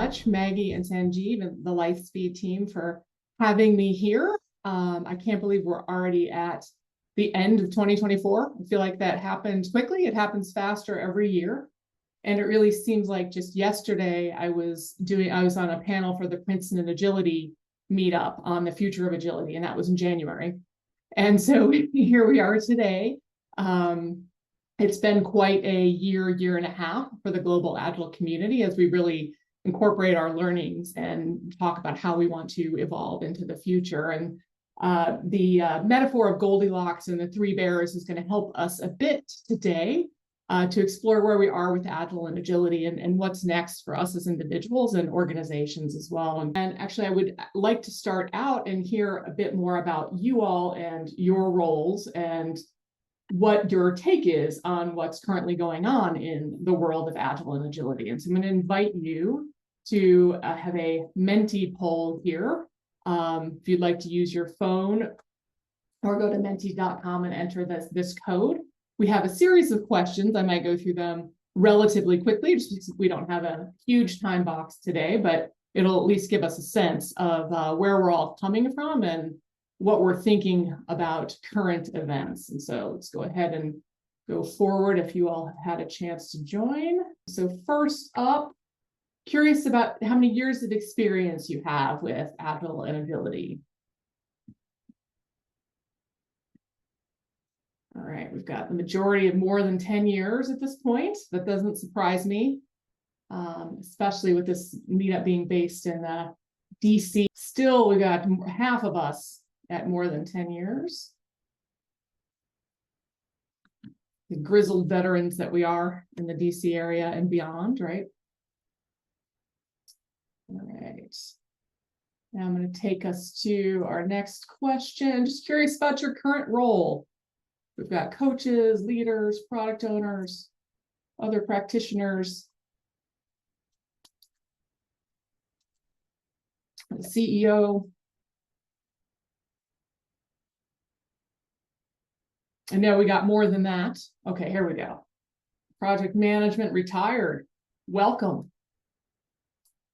much, Maggie and Sanjeev and the Lightspeed team, for having me here. I can't believe we're already at the end of 2024. I feel like that happened quickly. It happens faster every year. And it really seems like just yesterday I was on a panel for the Princeton Agility Meetup on the future of agility, and that was in January. And so here we are today. It's been quite a year and a half for the global Agile community as we really incorporate our learnings and talk about how we want to evolve into the future. And the metaphor of Goldilocks and the three bears is going to help us a bit today to explore where we are with Agile and agility and what's next for us as individuals and organizations as well. And actually, I would like to start out and hear a bit more about you all and your roles and what your take is on what's currently going on in the world of Agile and agility. And so I'm going to invite you to have a Menti poll here. If you'd like to use your phone or go to menti.com and enter this code. We have a series of questions. I might go through them relatively quickly just because we don't have a huge time box today, but it'll at least give us a sense of where we're all coming from and what we're thinking about current events. And so let's go ahead and go forward if you all have had a chance to join. So first up, curious about how many years of experience you have with Agile and agility. All right, we've got the majority of more than 10 years at this point. That doesn't surprise me, especially with this meetup being based in DC. Still, we got half of us at more than 10 years. The grizzled veterans that we are in the DC area and beyond, right? All right. Now I'm going to take us to our next question. Just curious about your current role. We've got coaches, leaders, product owners, other practitioners, the CEO. I know we got more than that. Okay, here we go. Project management retired. Welcome.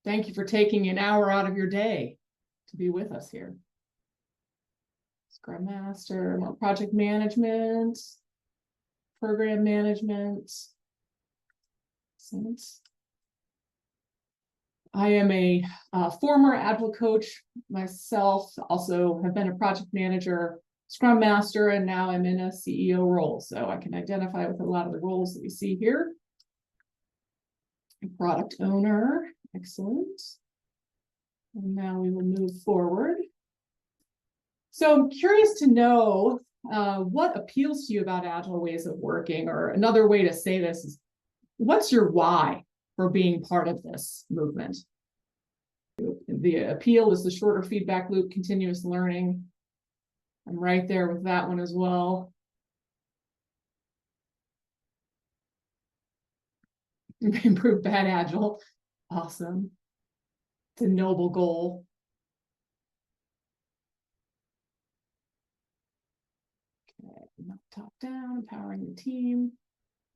Thank you for taking an hour out of your day to be with us here. Scrum Master, more project management, program management. I am a former Agile coach myself, also have been a project manager, Scrum Master, and now I'm in a CEO role. So I can identify with a lot of the roles that we see here. Product owner, excellent. And now we will move forward. So I'm curious to know what appeals to you about Agile ways of working, or another way to say this is, what's your why for being part of this movement? The appeal is the shorter feedback loop, continuous learning. I'm right there with that one as well. Improve bad Agile. Awesome. It's a noble goal. Top down, empowering the team.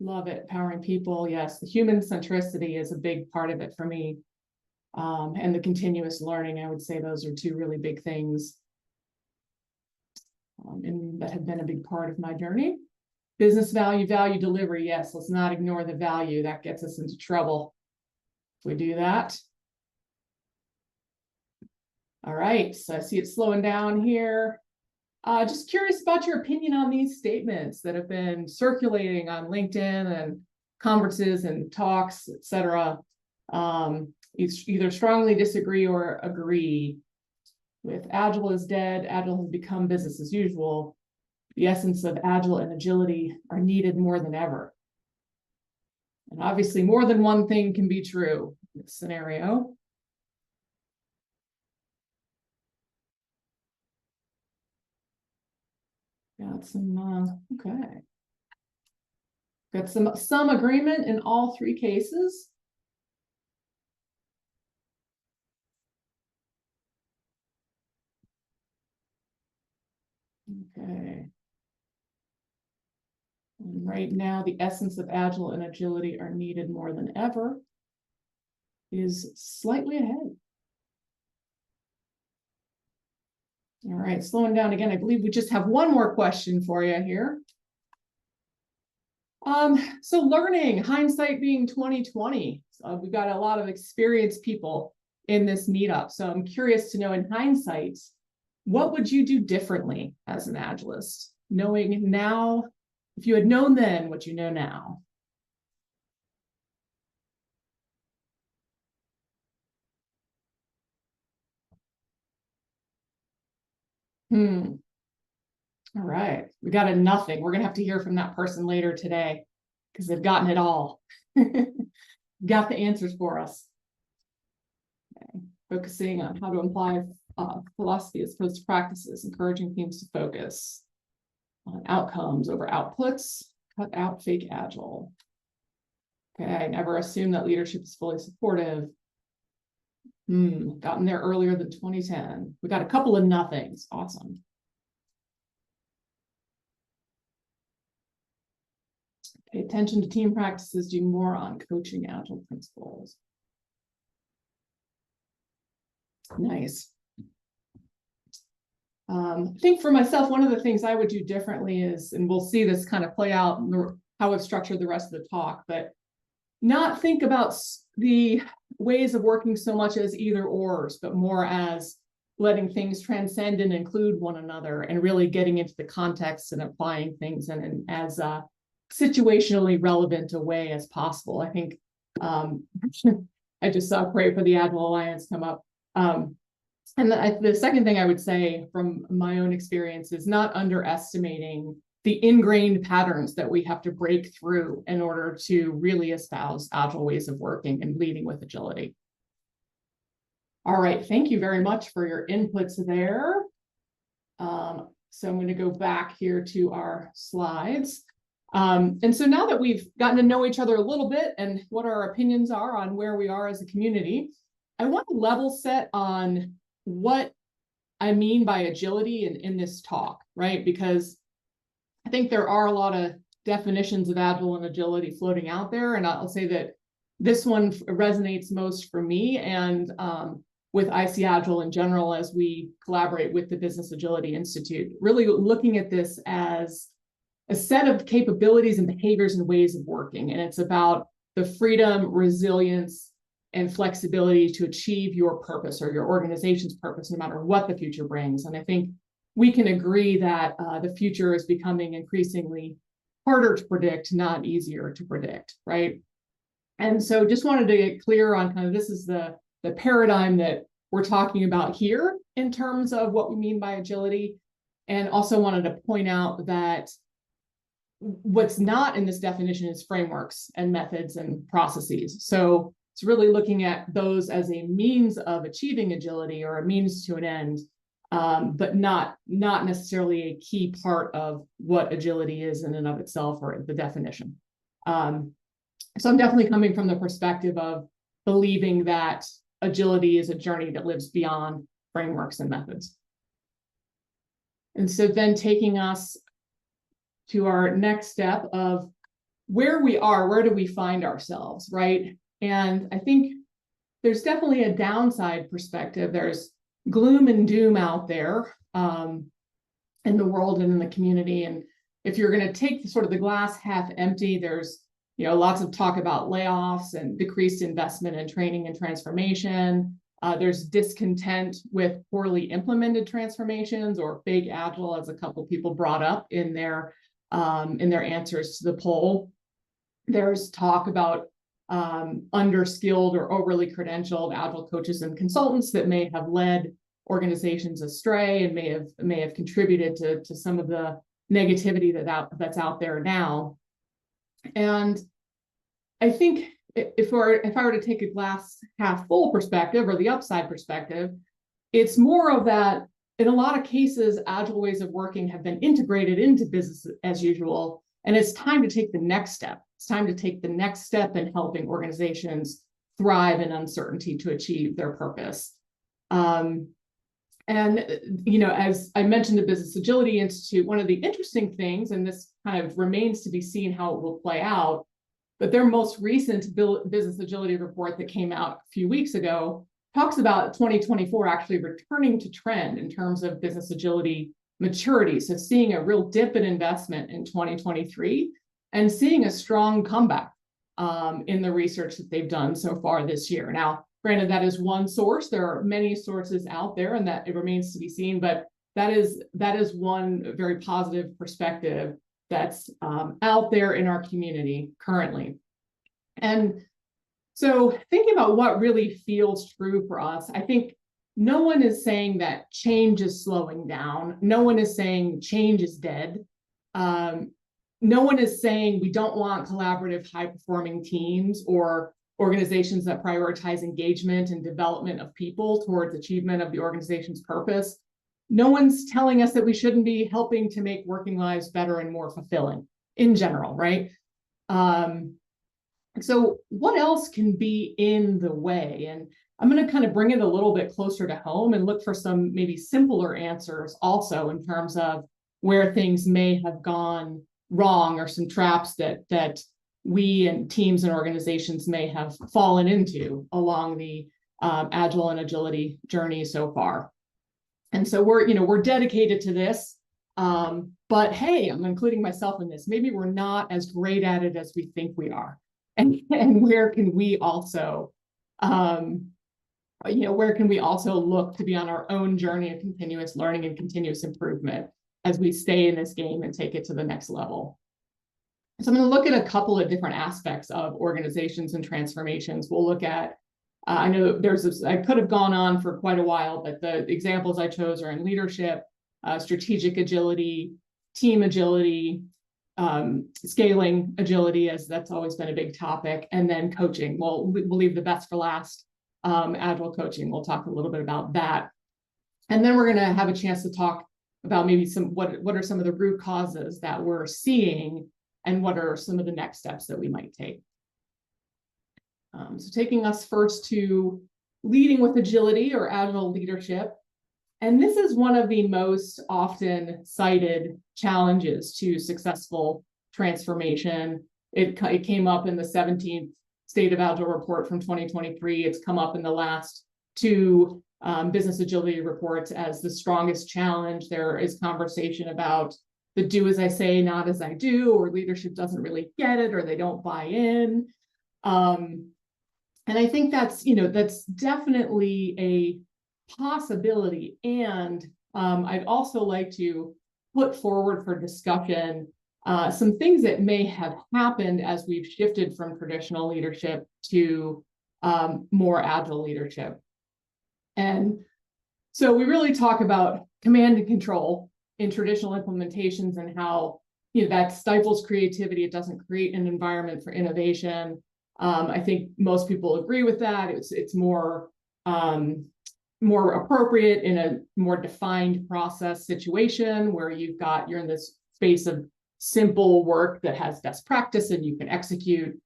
Love it. Empowering people. Yes, the human centricity is a big part of it for me. And the continuous learning, I would say those are two really big things and that have been a big part of my journey. Business value, value delivery. Yes, let's not ignore the value. That gets us into trouble if we do that. All right, so I see it slowing down here. Just curious about your opinion on these statements that have been circulating on LinkedIn and conferences and talks, etc. Either strongly disagree or agree with Agile is dead, Agile has become business as usual. The essence of Agile and agility are needed more than ever. And obviously more than one thing can be true in this scenario. Got some, okay. Got some agreement in all three cases. Okay. And right now, the essence of Agile and agility are needed more than ever. is slightly ahead. All right, slowing down again. I believe we just have one more question for you here. So learning, hindsight being 2020. We've got a lot of experienced people in this meetup. So I'm curious to know, in hindsight, what would you do differently as an Agilist? Knowing now, if you had known then what you know now. All right, we got a nothing. We're gonna have to hear from that person later today because they've gotten it all. Got the answers for us. Okay. Focusing on how to apply philosophy as opposed to practices, encouraging teams to focus on outcomes over outputs, cut out fake agile. Okay, I never assumed that leadership is fully supportive. Gotten there earlier than 2010. We got a couple of nothings. Awesome. Pay attention to team practices, do more on coaching agile principles. Nice. I think for myself, one of the things I would do differently is, and we'll see this kind of play out in how I've structured the rest of the talk, but not think about the ways of working so much as either ors, but more as letting things transcend and include one another and really getting into the context and applying things in as situationally relevant a way as possible. I think I just saw Pray for the Agile Alliance come up. And the second thing I would say from my own experience is not underestimating the ingrained patterns that we have to break through in order to really espouse agile ways of working and leading with agility. All right, thank you very much for your inputs there. So I'm going to go back here to our slides. And so now that we've gotten to know each other a little bit and what our opinions are on where we are as a community, I want to level set on what I mean by agility in this talk, right? Because I think there are a lot of definitions of agile and agility floating out there. And I'll say that this one resonates most for me and with ICAgile in general as we collaborate with the Business Agility Institute, really looking at this as a set of capabilities and behaviors and ways of working. And it's about the freedom, resilience, and flexibility to achieve your purpose or your organization's purpose, no matter what the future brings. And I think we can agree that the future is becoming increasingly harder to predict, not easier to predict, right? And so just wanted to get clear on kind of this is the paradigm that we're talking about here in terms of what we mean by agility. And also wanted to point out that what's not in this definition is frameworks and methods and processes. So it's really looking at those as a means of achieving agility or a means to an end, but not necessarily a key part of what agility is in and of itself or the definition. So I'm definitely coming from the perspective of believing that agility is a journey that lives beyond frameworks and methods. And so then taking us to our next step of where we are, where do we find ourselves, right? And I think there's definitely a downside perspective. There's gloom and doom out there in the world and in the community. And if you're going to take sort of the glass half empty, there's lots of talk about layoffs and decreased investment in training and transformation. There's discontent with poorly implemented transformations or fake agile, as a couple people brought up in their answers to the poll. There's talk about underskilled or overly credentialed agile coaches and consultants that may have led organizations astray and may have contributed to some of the negativity that's out there now. And I think if I were to take a glass half full perspective or the upside perspective, it's more of that. In a lot of cases, agile ways of working have been integrated into business as usual, and it's time to take the next step. It's time to take the next step in helping organizations thrive in uncertainty to achieve their purpose. And as I mentioned, the Business Agility Institute, one of the interesting things, and this kind of remains to be seen how it will play out, But their most recent business agility report that came out a few weeks ago talks about 2024 actually returning to trend in terms of business agility maturity. So seeing a real dip in investment in 2023 and seeing a strong comeback in the research that they've done so far this year. Now, granted, that is one source. There are many sources out there, and that it remains to be seen, but that is one very positive perspective that's out there in our community currently. And so thinking about what really feels true for us, I think no one is saying that change is slowing down. No one is saying change is dead. No one is saying we don't want collaborative, high-performing teams or organizations that prioritize engagement and development of people towards achievement of the organization's purpose. No one's telling us that we shouldn't be helping to make working lives better and more fulfilling in general, right? So what else can be in the way? And I'm going to kind of bring it a little bit closer to home and look for some maybe simpler answers also in terms of where things may have gone wrong or some traps that we and teams and organizations may have fallen into along the Agile and agility journey so far. And so we're dedicated to this, but hey, I'm including myself in this. Maybe we're not as great at it as we think we are. And where can we also, where can we also look to be on our own journey of continuous learning and continuous improvement as we stay in this game and take it to the next level? So I'm going to look at a couple of different aspects of organizations and transformations. We'll look at, I know I could have gone on for quite a while, but the examples I chose are in leadership, strategic agility, team agility, scaling agility, as that's always been a big topic, and then coaching. We'll leave the best for last, agile coaching. We'll talk a little bit about that. And then we're going to have a chance to talk about maybe what are some of the root causes that we're seeing and what are some of the next steps that we might take. So taking us first to leading with agility or agile leadership. And this is one of the most often cited challenges to successful transformation. It came up in the 17th State of Agile report from 2023. It's come up in the last two business agility reports as the strongest challenge. There is conversation about the do as I say, not as I do, or leadership doesn't really get it, or they don't buy in. And I think that's definitely a possibility. And I'd also like to put forward for discussion some things that may have happened as we've shifted from traditional leadership to more agile leadership. And so we really talk about command and control in traditional implementations and how that stifles creativity. It doesn't create an environment for innovation. I think most people agree with that. It's more appropriate in a more defined process situation where you're in this space of simple work that has best practice and you can execute.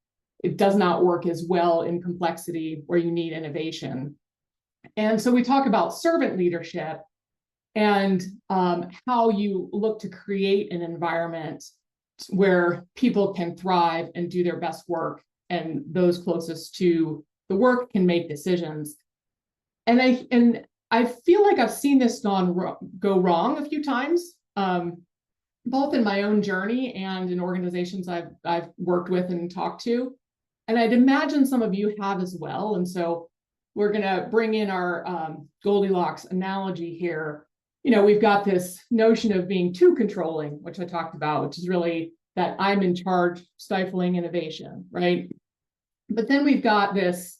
It does not work as well in complexity where you need innovation. And so we talk about servant leadership and how you look to create an environment where people can thrive and do their best work, and those closest to the work can make decisions. And I feel like I've seen this go wrong a few times, both in my own journey and in organizations I've worked with and talked to. And I'd imagine some of you have as well. And so we're going to bring in our Goldilocks analogy here. We've got this notion of being too controlling, which I talked about, which is really that I'm in charge, stifling innovation, right? But then we've got this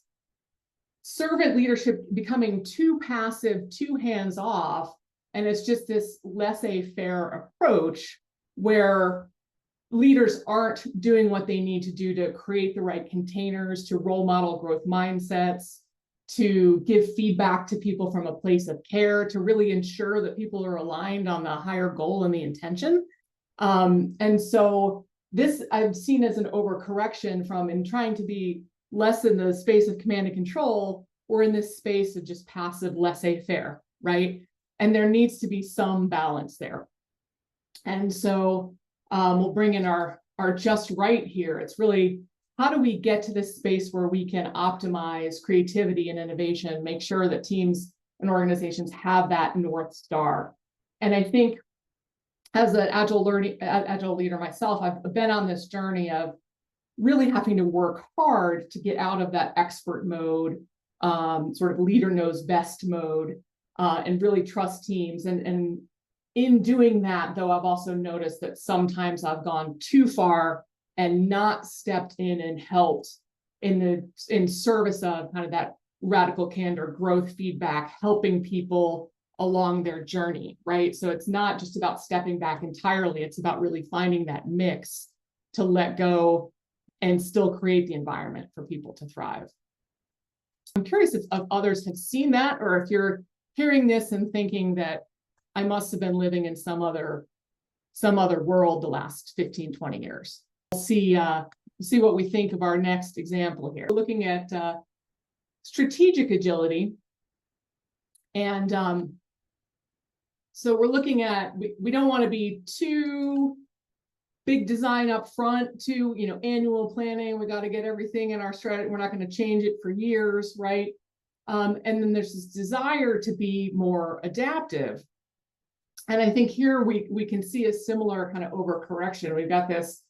servant leadership becoming too passive, too hands-off, and it's just this laissez-faire approach where leaders aren't doing what they need to do to create the right containers, to role model growth mindsets, to give feedback to people from a place of care, to really ensure that people are aligned on the higher goal and the intention. And so this I've seen as an overcorrection from in trying to be less in the space of command and control, or in this space of just passive laissez-faire, right? And there needs to be some balance there. And so we'll bring in our just right here. It's really how do we get to this space where we can optimize creativity and innovation, make sure that teams and organizations have that North Star? And I think as an agile leader myself, I've been on this journey of really having to work hard to get out of that expert mode, sort of leader knows best mode, and really trust teams. And in doing that, though, I've also noticed that sometimes I've gone too far and not stepped in and helped in service of kind of that radical candor, growth feedback, helping people along their journey, right? So it's not just about stepping back entirely, it's about really finding that mix to let go and still create the environment for people to thrive. I'm curious if others have seen that, or if you're hearing this and thinking that I must have been living in some other world the last 15, 20 years. We'll see what we think of our next example here. We're looking at strategic agility. And so we're looking at, we don't want to be too big design up front, too, annual planning. We got to get everything in our strategy. We're not going to change it for years, right? And then there's this desire to be more adaptive. And I think here we can see a similar kind of overcorrection. We've got this,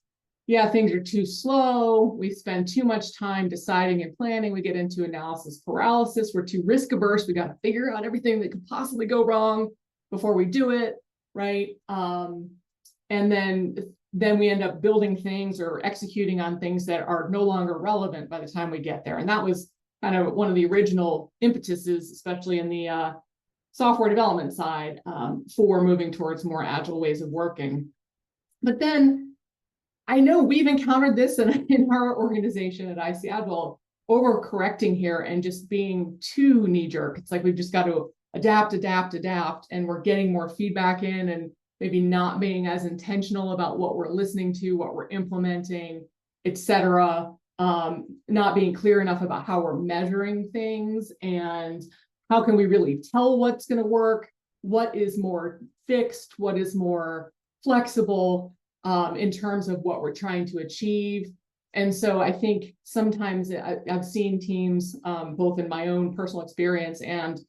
things are too slow. We spend too much time deciding and planning. We get into analysis paralysis. We're too risk averse. We got to figure out everything that could possibly go wrong before we do it, right? And then we end up building things or executing on things that are no longer relevant by the time we get there. And that was kind of one of the original impetuses, especially in the software development side, for moving towards more agile ways of working. But then I know we've encountered this in our organization at ICAgile, overcorrecting here and just being too knee-jerk. It's like we've just got to adapt, and we're getting more feedback in and maybe not being as intentional about what we're listening to, what we're implementing, etc. Not being clear enough about how we're measuring things and how can we really tell what's going to work, what is more fixed, what is more flexible in terms of what we're trying to achieve. And so I think sometimes I've seen teams, both in my own personal experience and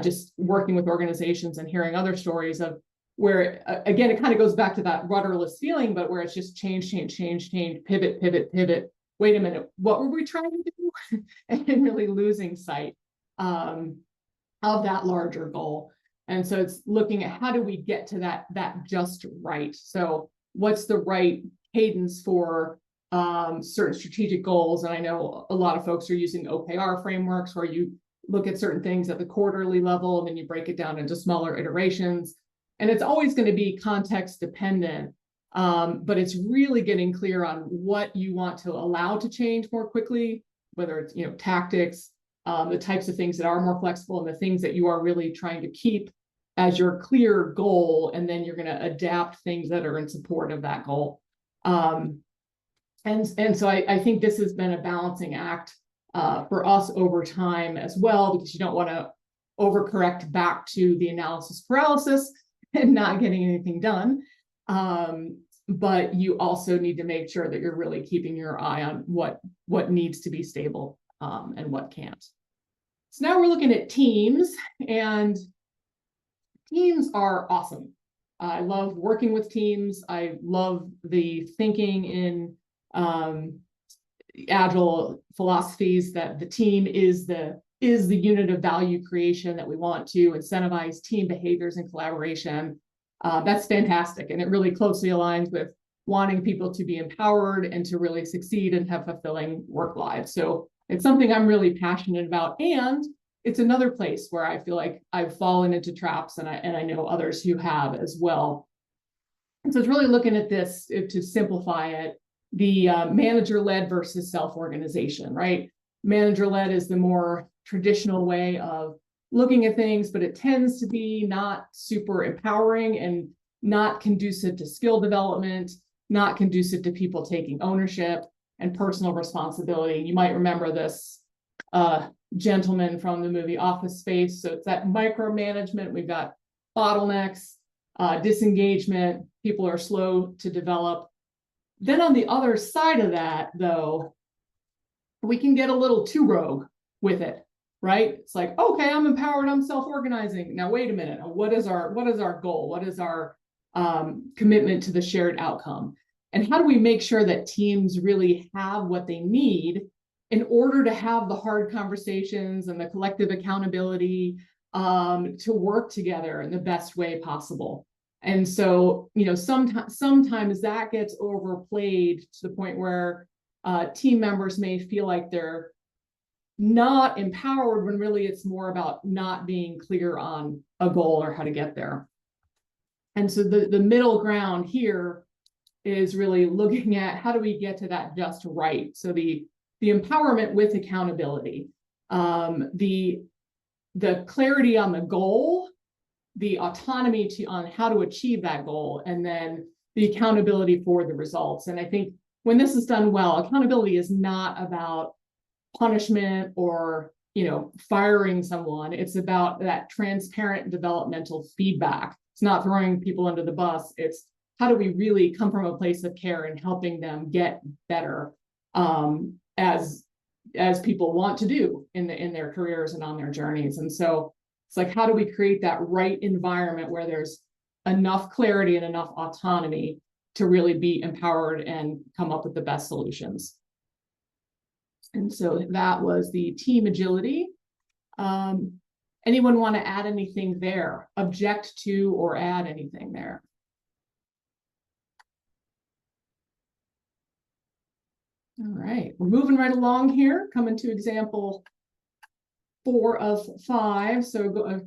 just working with organizations and hearing other stories of where, again, it kind of goes back to that rudderless feeling, but where it's just change, pivot. Wait a minute, what were we trying to do? And really losing sight of that larger goal. And so it's looking at how do we get to that just right. So what's the right cadence for certain strategic goals? And I know a lot of folks are using OKR frameworks where you look at certain things at the quarterly level and then you break it down into smaller iterations. And it's always going to be context dependent, but it's really getting clear on what you want to allow to change more quickly, whether it's tactics, the types of things that are more flexible, and the things that you are really trying to keep as your clear goal, and then you're going to adapt things that are in support of that goal. And so I think this has been a balancing act for us over time as well, because you don't want to overcorrect back to the analysis paralysis and not getting anything done. But you also need to make sure that you're really keeping your eye on what needs to be stable and what can't. So now we're looking at teams, and teams are awesome. I love working with teams. I love the thinking in Agile philosophies that the team is the unit of value creation, that we want to incentivize team behaviors and collaboration. That's fantastic. And it really closely aligns with wanting people to be empowered and to really succeed and have fulfilling work lives. So it's something I'm really passionate about. And it's another place where I feel like I've fallen into traps, and I know others who have as well. And so it's really looking at this to simplify it, the manager-led versus self-organization, right? Manager-led is the more traditional way of looking at things, but it tends to be not super empowering and not conducive to skill development, not conducive to people taking ownership and personal responsibility. You might remember this gentleman from the movie Office Space. So it's that micromanagement. We've got bottlenecks, disengagement. People are slow to develop. Then on the other side of that, though, we can get a little too rogue with it, right? It's like, okay, I'm empowered, I'm self-organizing. Now, wait a minute. What is our goal? What is our commitment to the shared outcome? And how do we make sure that teams really have what they need in order to have the hard conversations and the collective accountability to work together in the best way possible? And so, sometimes that gets overplayed to the point where team members may feel like they're not empowered when really it's more about not being clear on a goal or how to get there. And so the middle ground here is really looking at how do we get to that just right. So the empowerment with accountability, the clarity on the goal, the autonomy on how to achieve that goal, and then the accountability for the results. And I think when this is done well, accountability is not about punishment or firing someone. It's about that transparent developmental feedback. It's not throwing people under the bus. It's how do we really come from a place of care and helping them get better as people want to do in their careers and on their journeys. And so it's like, how do we create that right environment where there's enough clarity and enough autonomy to really be empowered and come up with the best solutions? And so that was the team agility. Anyone want to add anything there? Object to or add anything there? All right, we're moving right along here, coming to example 4 of 5. So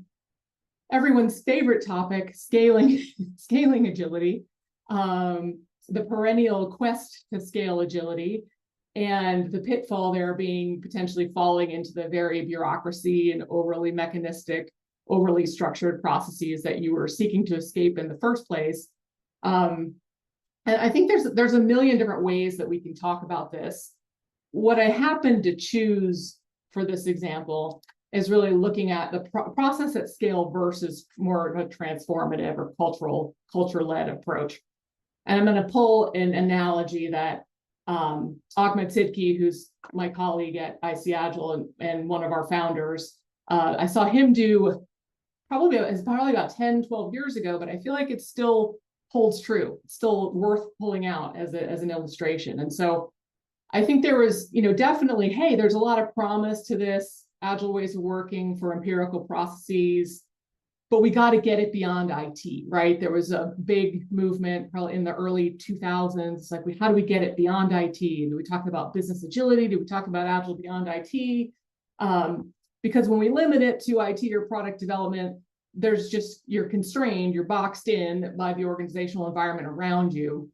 everyone's favorite topic, scaling agility, the perennial quest to scale agility, and the pitfall there being potentially falling into the very bureaucracy and overly mechanistic, overly structured processes that you were seeking to escape in the first place. And I think there's a million different ways that we can talk about this. What I happen to choose for this example is really looking at the process at scale versus more of a transformative or culture-led approach. And I'm going to pull an analogy that Ahmed Sidki, who's my colleague at ICAgile and one of our founders, I saw him do probably about 10, 12 years ago, but I feel like it still holds true. It's still worth pulling out as an illustration. And so I think there was, definitely, hey, there's a lot of promise to this agile ways of working for empirical processes, but we got to get it beyond IT, right? There was a big movement probably in the early 2000s. It's like, how do we get it beyond IT? Do we talk about business agility? Do we talk about agile beyond IT? Because when we limit it to IT or product development, you're constrained, you're boxed in by the organizational environment around you.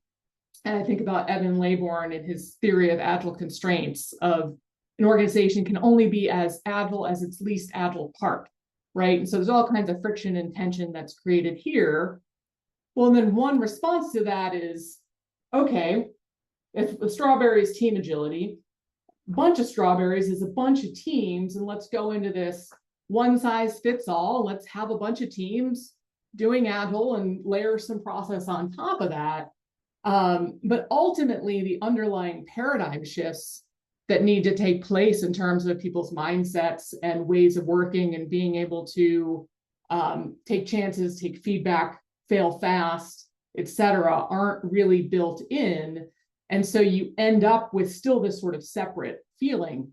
And I think about Evan Laybourne and his theory of agile constraints of an organization can only be as agile as its least agile part, right? And so there's all kinds of friction and tension that's created here. Well, and then one response to that is, okay, if the strawberries team agility, a bunch of strawberries is a bunch of teams, and let's go into this one size fits all. Let's have a bunch of teams doing agile and layer some process on top of that. But ultimately, the underlying paradigm shifts that need to take place in terms of people's mindsets and ways of working and being able to take chances, take feedback, fail fast, etc., aren't really built in. And so you end up with still this sort of separate feeling.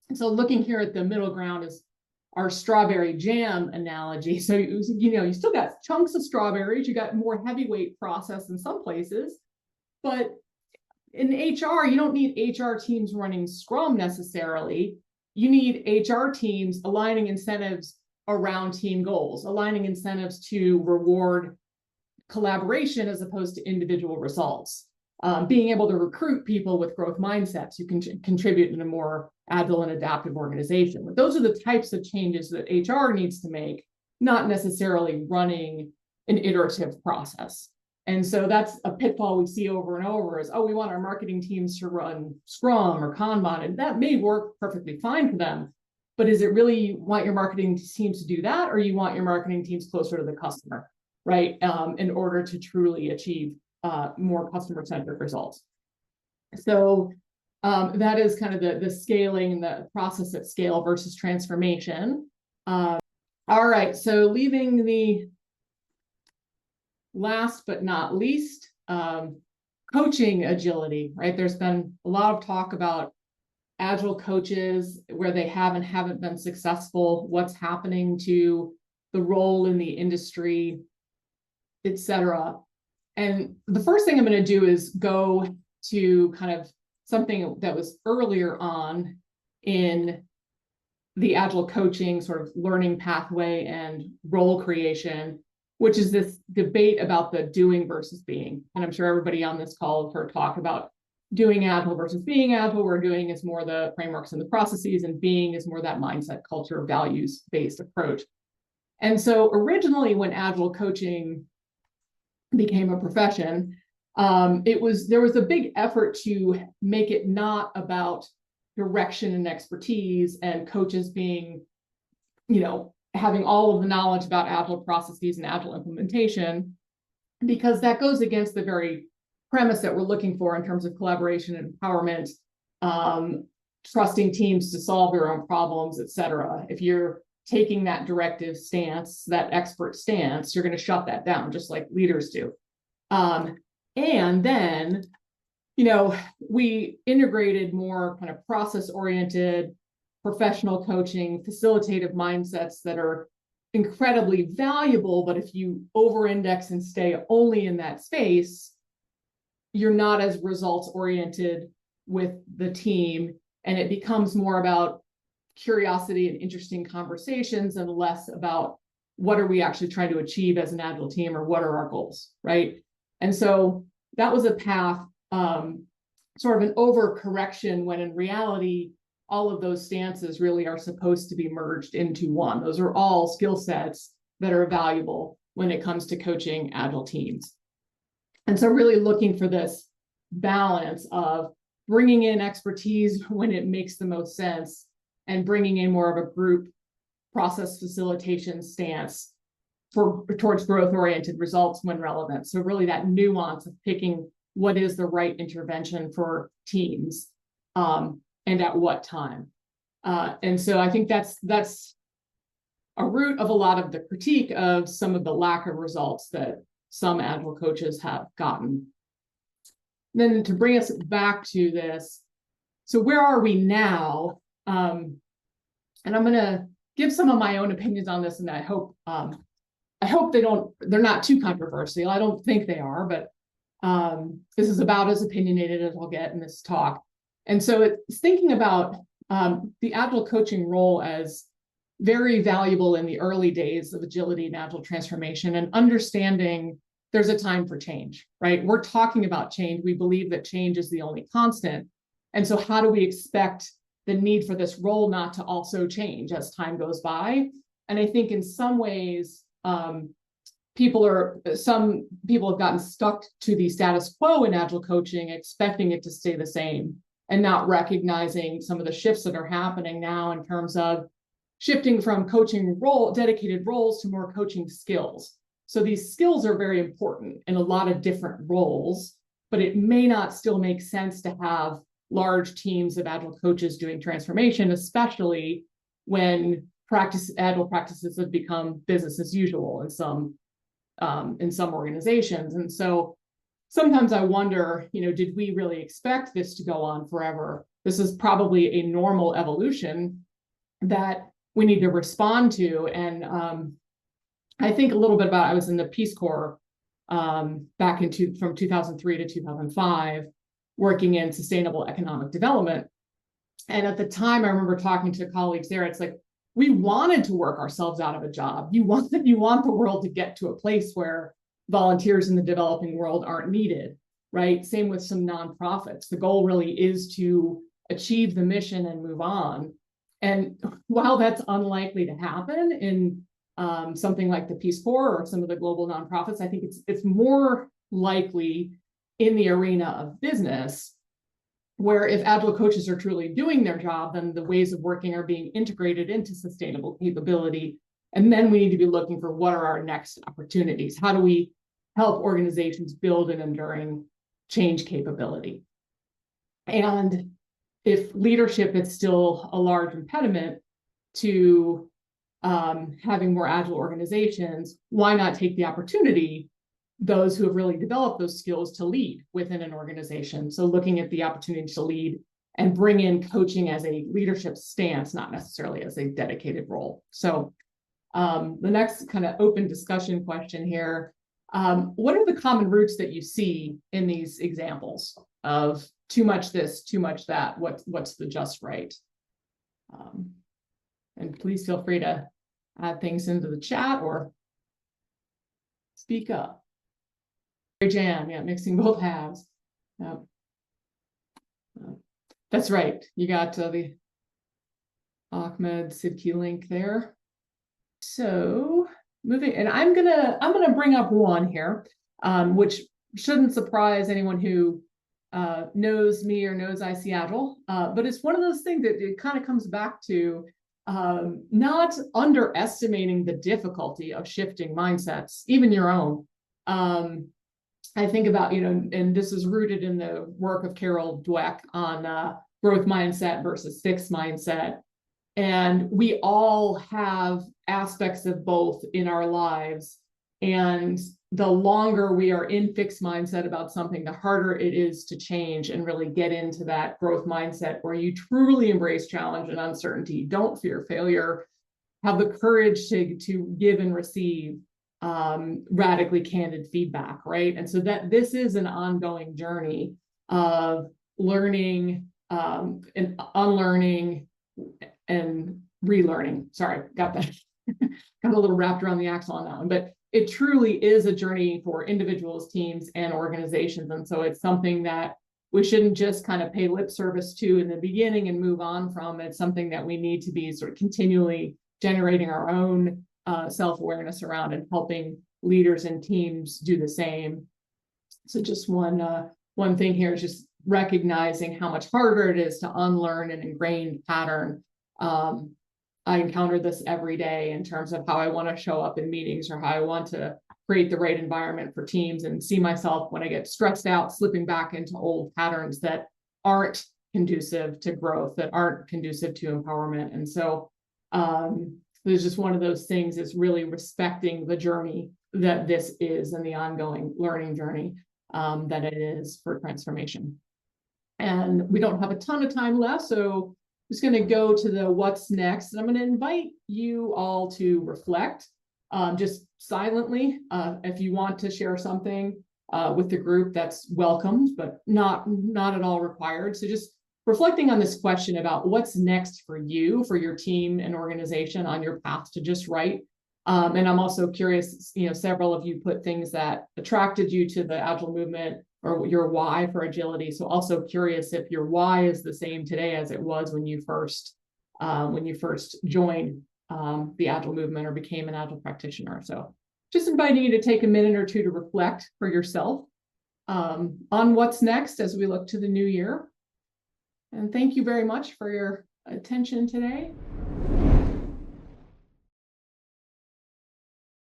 And so looking here at the middle ground is our strawberry jam analogy. So, you still got chunks of strawberries, you got more heavyweight process in some places, but in HR, you don't need HR teams running Scrum necessarily. You need HR teams aligning incentives around team goals, aligning incentives to reward collaboration as opposed to individual results. Being able to recruit people with growth mindsets who can contribute in a more agile and adaptive organization. But those are the types of changes that HR needs to make, not necessarily running an iterative process. And so that's a pitfall we see over and over is, we want our marketing teams to run Scrum or Kanban, and that may work perfectly fine for them. But is it really you want your marketing teams to do that, or you want your marketing teams closer to the customer, right? In order to truly achieve more customer-centric results. So That is kind of the scaling and the process at scale versus transformation. All right, so leaving the last but not least, coaching agility, right? There's been a lot of talk about Agile coaches, where they have and haven't been successful, what's happening to the role in the industry, et cetera. And the first thing I'm going to do is go to kind of something that was earlier on in the Agile coaching sort of learning pathway and role creation, which is this debate about the doing versus being. And I'm sure everybody on this call has heard talk about doing Agile versus being Agile, where doing is more the frameworks and the processes, and being is more that mindset, culture, values-based approach. And so originally when Agile coaching became a profession, there was a big effort to make it not about direction and expertise and coaches being, having all of the knowledge about Agile processes and Agile implementation, because that goes against the very premise that we're looking for in terms of collaboration and empowerment, trusting teams to solve their own problems, et cetera. If you're taking that directive stance, that expert stance, you're going to shut that down, just like leaders do. And then, we integrated more kind of process-oriented professional coaching, facilitative mindsets that are incredibly valuable. But if you over-index and stay only in that space, you're not as results-oriented with the team, and it becomes more about curiosity and interesting conversations and less about what are we actually trying to achieve as an Agile team, or what are our goals, right? And so that was a path, sort of an overcorrection, when in reality, all of those stances really are supposed to be merged into one. Those are all skill sets that are valuable when it comes to coaching Agile teams. And so really looking for this balance of bringing in expertise when it makes the most sense, and bringing in more of a group process facilitation stance towards growth-oriented results when relevant. So really that nuance of picking what is the right intervention for teams, and at what time. And so I think that's a root of a lot of the critique of some of the lack of results that some Agile coaches have gotten. Then to bring us back to this, so where are we now? And I'm going to give some of my own opinions on this, and I hope they're not too controversial. I don't think they are, but this is about as opinionated as I'll get in this talk. And so it's thinking about the Agile coaching role as very valuable in the early days of agility and Agile transformation, and understanding there's a time for change, right? We're talking about change. We believe that change is the only constant. And so how do we expect the need for this role not to also change as time goes by? And I think in some ways, some people have gotten stuck to the status quo in Agile coaching, expecting it to stay the same, and not recognizing some of the shifts that are happening now in terms of shifting from coaching dedicated roles to more coaching skills. So these skills are very important in a lot of different roles, but it may not still make sense to have large teams of Agile coaches doing transformation, especially when Agile practices have become business as usual in some organizations. And so sometimes I wonder, did we really expect this to go on forever? This is probably a normal evolution that we need to respond to. And I think a little bit about, I was in the Peace Corps from 2003 to 2005, working in sustainable economic development. And at the time, I remember talking to colleagues there, it's like, we wanted to work ourselves out of a job. You want the world to get to a place where volunteers in the developing world aren't needed, right? Same with some nonprofits. The goal really is to achieve the mission and move on. And while that's unlikely to happen in something like the Peace Corps or some of the global nonprofits, I think it's more likely in the arena of business, where if Agile coaches are truly doing their job, then the ways of working are being integrated into sustainable capability. And then we need to be looking for what are our next opportunities? How do we help organizations build an enduring change capability? And if leadership is still a large impediment to having more agile organizations, why not take the opportunity, those who have really developed those skills, to lead within an organization? So looking at the opportunity to lead and bring in coaching as a leadership stance, not necessarily as a dedicated role. So the next kind of open discussion question here, what are the common roots that you see in these examples of too much this, too much that? What's the just right? And please feel free to add things into the chat or speak up. Jan, yeah, mixing both halves. That's right. You got the Ahmed Sidki link there. So moving, and I'm gonna bring up one here, which shouldn't surprise anyone who knows me or knows ICAgile, but it's one of those things that it kind of comes back to not underestimating the difficulty of shifting mindsets, even your own. I think about, and this is rooted in the work of Carol Dweck on growth mindset versus fixed mindset. And we all have aspects of both in our lives. And the longer we are in fixed mindset about something, the harder it is to change and really get into that growth mindset where you truly embrace challenge and uncertainty. Don't fear failure. Have the courage to give and receive radically candid feedback, right? And so that this is an ongoing journey of learning and unlearning and relearning. Sorry, got that. Got a little wrapped around the axle on that one, but it truly is a journey for individuals, teams, and organizations. And so it's something that we shouldn't just kind of pay lip service to in the beginning and move on from. It's something that we need to be sort of continually generating our own self-awareness around and helping leaders and teams do the same. So just one thing here is just recognizing how much harder it is to unlearn an ingrained pattern. I encounter this every day in terms of how I want to show up in meetings or how I want to create the right environment for teams, and see myself when I get stressed out, slipping back into old patterns that aren't conducive to growth, that aren't conducive to empowerment. And so there's just one of those things, is really respecting the journey that this is and the ongoing learning journey that it is for transformation. And we don't have a ton of time left, so I'm just going to go to the what's next. And I'm going to invite you all to reflect just silently. If you want to share something with the group, that's welcomed, but not at all required. So just reflecting on this question about what's next for you, for your team and organization on your path to just right. And I'm also curious, several of you put things that attracted you to the Agile movement or your why for agility. So also curious if your why is the same today as it was when you first joined the Agile movement or became an Agile practitioner. So just inviting you to take a minute or two to reflect for yourself on what's next as we look to the new year. And thank you very much for your attention today.